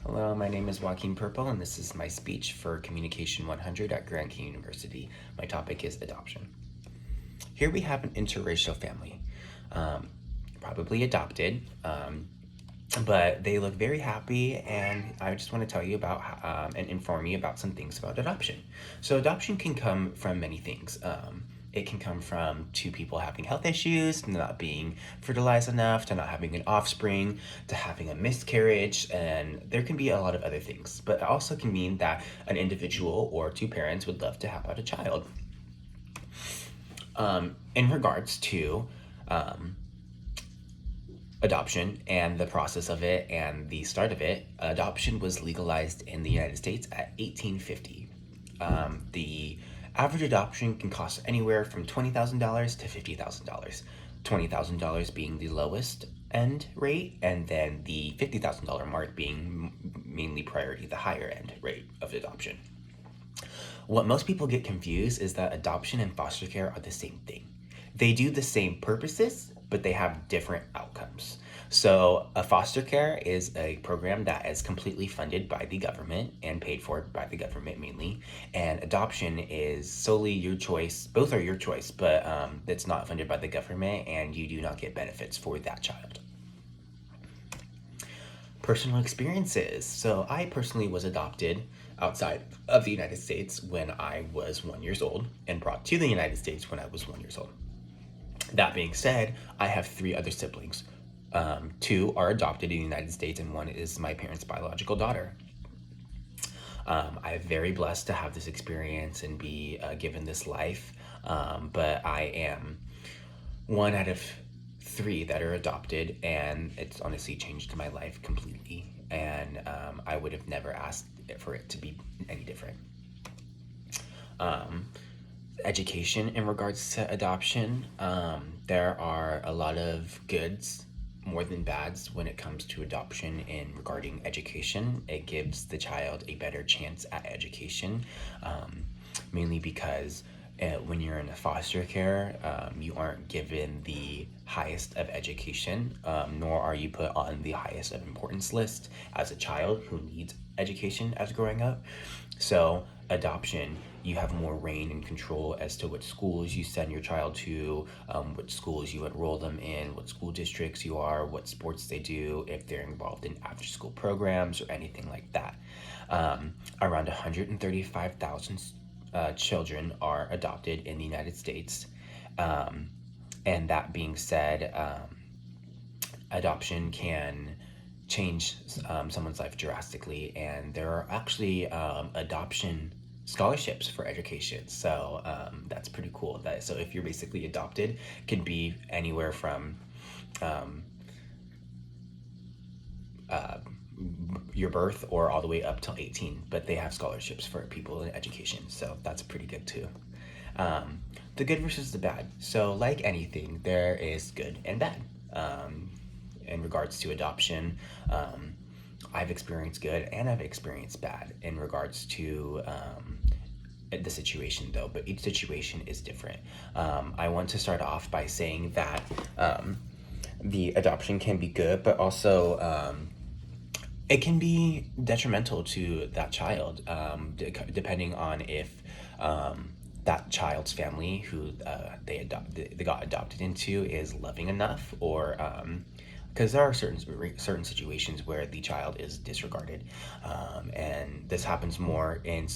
Hello, my name is Joaquin Purple, and this is my speech for Communication 100 at Grand King University. My topic is adoption. Here we have an interracial family, um, probably adopted, but they look very happy, and I just want to tell you about and inform you about some things about adoption. So, adoption can come from many things. It can come from two people having health issues, to not being fertilized enough, to not having an offspring, to having a miscarriage, and there can be a lot of other things. But it also can mean that an individual or two parents would love to have out a child. In regards to um, adoption and the process of it and the start of it, adoption was legalized in the United States at 1850. The average adoption can cost anywhere from $20,000 to $50,000. $20,000 being the lowest end rate, and then the $50,000 mark being mainly priority, the higher end rate of adoption. What most people get confused is that adoption and foster care are the same thing. They do the same purposes, but they have different outcomes. So, a foster care is a program that is completely funded by the government and paid for by the government mainly. And adoption is solely your choice. Both are your choice, but it's not funded by the government, and you do not get benefits for that child. Personal experiences. So I personally was adopted outside of the United States when I was 1 year old and brought to the United States when I was 1 year old. That being said, I have three other siblings. Two are adopted in the United States, and one is my parents' biological daughter. I'm very blessed to have this experience and be given this life, but I am one out of three that are adopted, and it's honestly changed my life completely. And I would have never asked for it to be any different. Um, Education in regards to adoption, there are a lot of goods more than bads when it comes to adoption in regarding education. It gives the child a better chance at education, mainly because when you're in a foster care, you aren't given the highest of education, nor are you put on the highest of importance list as a child who needs education as growing up. So, adoption, you have more reign and control as to what schools you send your child to, what schools you enroll them in, what school districts you are, what sports they do, if they're involved in after school programs or anything like that. Around 135,000 children are adopted in the United States. And that being said, adoption can change someone's life drastically, and there are actually adoption scholarships for education. So that's pretty cool. So if you're basically adopted, it can be anywhere from um, uh, your birth or all the way up till 18, but they have scholarships for people in education, so that's pretty good too. Um, the good versus the bad. So, like anything, there is good and bad. In regards to adoption, I've experienced good and I've experienced bad in regards to the situation, though, but each situation is different. I want to start off by saying that the adoption can be good, but also it can be detrimental to that child, depending on if that child's family who they got adopted into is loving enough, or because there are certain situations where the child is disregarded, and this happens more in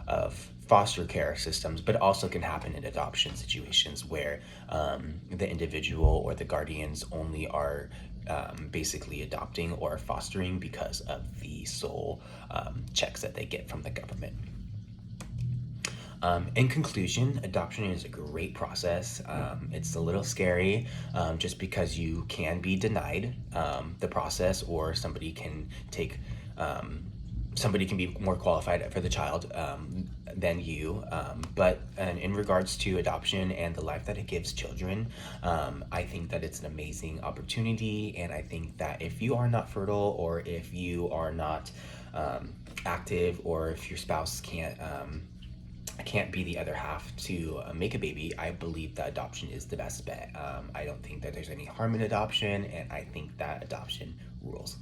of foster care systems, but also can happen in adoption situations where the individual or the guardians only are basically adopting or fostering because of the sole checks that they get from the government. In conclusion, adoption is a great process. It's a little scary just because you can be denied the process, or somebody can be more qualified for the child than you. But in regards to adoption and the life that it gives children, I think that it's an amazing opportunity. And I think that if you are not fertile, or if you are not active, or if your spouse can't be the other half to make a baby, I believe that adoption is the best bet. I don't think that there's any harm in adoption, and I think that adoption rules.